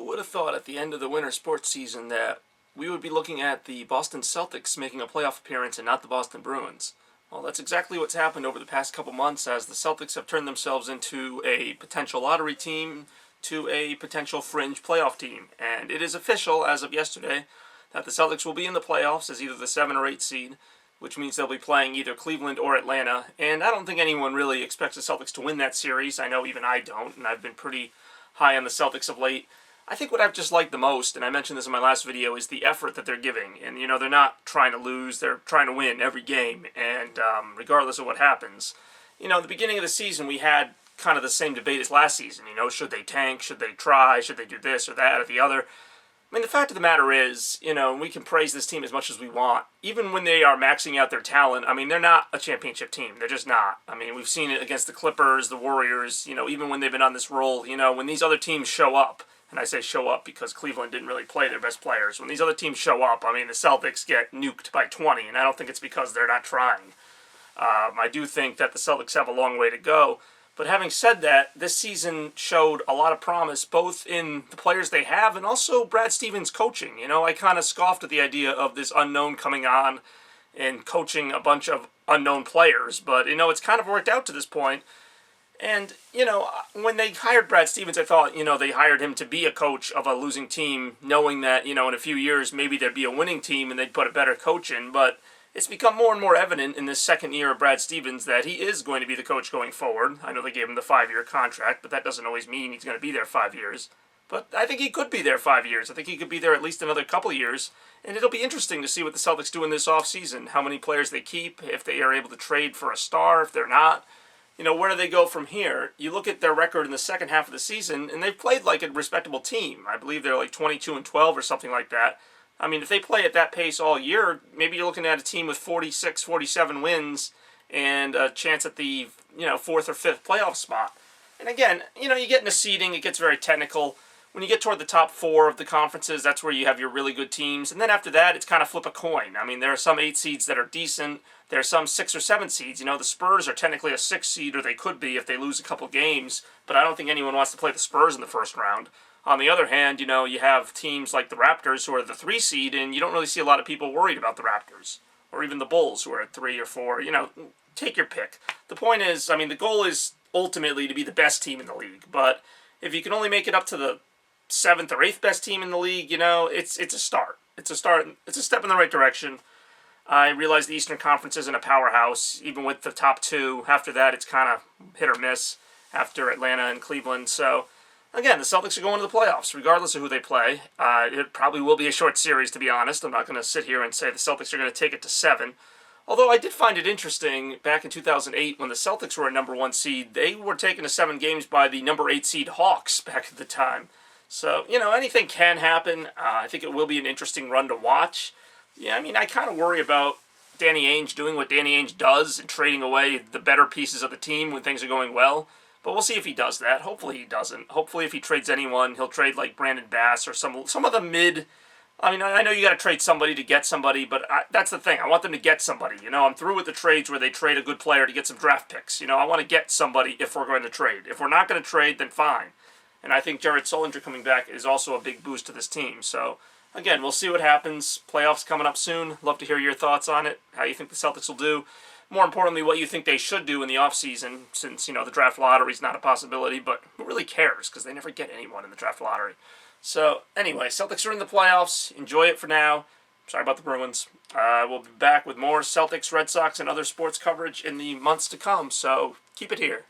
would have thought at the end of the winter sports season that we would be looking at the Boston Celtics making a playoff appearance and not the Boston Bruins? Well, that's exactly what's happened over the past couple months as the Celtics have turned themselves into a potential lottery team to a potential fringe playoff team. And it is official as of yesterday that the Celtics will be in the playoffs as either the 7 or 8 seed, which means they'll be playing either Cleveland or Atlanta. And I don't think anyone really expects the Celtics to win that series. I know even I don't, and I've been pretty high on the Celtics of late. I think what I've just liked the most, and I mentioned this in my last video, is the effort that they're giving. And, they're not trying to lose. They're trying to win every game, and regardless of what happens. The beginning of the season, we had kind of the same debate as last season. Should they tank? Should they try? Should they do this or that or the other? I mean, the fact of the matter is, we can praise this team as much as we want. Even when they are maxing out their talent, they're not a championship team. They're just not. We've seen it against the Clippers, the Warriors, even when they've been on this roll, when these other teams show up, and I say show up because Cleveland didn't really play their best players. When these other teams show up, the Celtics get nuked by 20, and I don't think it's because they're not trying. I do think that the Celtics have a long way to go. But having said that, this season showed a lot of promise, both in the players they have and also Brad Stevens' coaching. I kind of scoffed at the idea of this unknown coming on and coaching a bunch of unknown players. But, it's kind of worked out to this point. And, when they hired Brad Stevens, I thought, they hired him to be a coach of a losing team, knowing that, in a few years, maybe there'd be a winning team and they'd put a better coach in. But it's become more and more evident in this second year of Brad Stevens that he is going to be the coach going forward. I know they gave him the 5-year contract, but that doesn't always mean he's going to be there 5 years. But I think he could be there 5 years. I think he could be there at least another couple years. And it'll be interesting to see what the Celtics do in this offseason, how many players they keep, if they are able to trade for a star, if they're not. Where do they go from here? You look at their record in the second half of the season, and they've played like a respectable team. I believe they're like 22-12 or something like that. If they play at that pace all year, maybe you're looking at a team with 46, 47 wins and a chance at the, 4th or 5th playoff spot. And again, you get into seeding, it gets very technical. When you get toward the top 4 of the conferences, that's where you have your really good teams. And then after that, it's kind of flip a coin. There are some 8 seeds that are decent. There are some 6 or 7 seeds. The Spurs are technically a 6 seed, or they could be if they lose a couple games. But I don't think anyone wants to play the Spurs in the first round. On the other hand, you have teams like the Raptors who are the 3 seed, and you don't really see a lot of people worried about the Raptors. Or even the Bulls who are at 3 or 4. Take your pick. The point is, the goal is ultimately to be the best team in the league. But if you can only make it up to the 7th or 8th best team in the league, it's a start. It's a start. It's a step in the right direction. I realize the Eastern Conference isn't a powerhouse, even with the top 2. After that, it's kind of hit or miss after Atlanta and Cleveland. So, again, the Celtics are going to the playoffs, regardless of who they play. It probably will be a short series, to be honest. I'm not going to sit here and say the Celtics are going to take it to 7. Although I did find it interesting, back in 2008, when the Celtics were a number 1 seed, they were taken to 7 games by the number 8 seed Hawks back at the time. So, anything can happen. I think it will be an interesting run to watch. Yeah, I kind of worry about Danny Ainge doing what Danny Ainge does and trading away the better pieces of the team when things are going well. But we'll see if he does that. Hopefully he doesn't. Hopefully if he trades anyone, he'll trade like Brandon Bass or some of the mid. I know you got to trade somebody to get somebody, but that's the thing. I want them to get somebody. I'm through with the trades where they trade a good player to get some draft picks. I want to get somebody if we're going to trade. If we're not going to trade, then fine. And I think Jared Sullinger coming back is also a big boost to this team. So, again, we'll see what happens. Playoffs coming up soon. Love to hear your thoughts on it, how you think the Celtics will do. More importantly, what you think they should do in the offseason, since, the draft lottery is not a possibility, but who really cares? Because they never get anyone in the draft lottery. So, anyway, Celtics are in the playoffs. Enjoy it for now. Sorry about the Bruins. We'll be back with more Celtics, Red Sox, and other sports coverage in the months to come, so keep it here.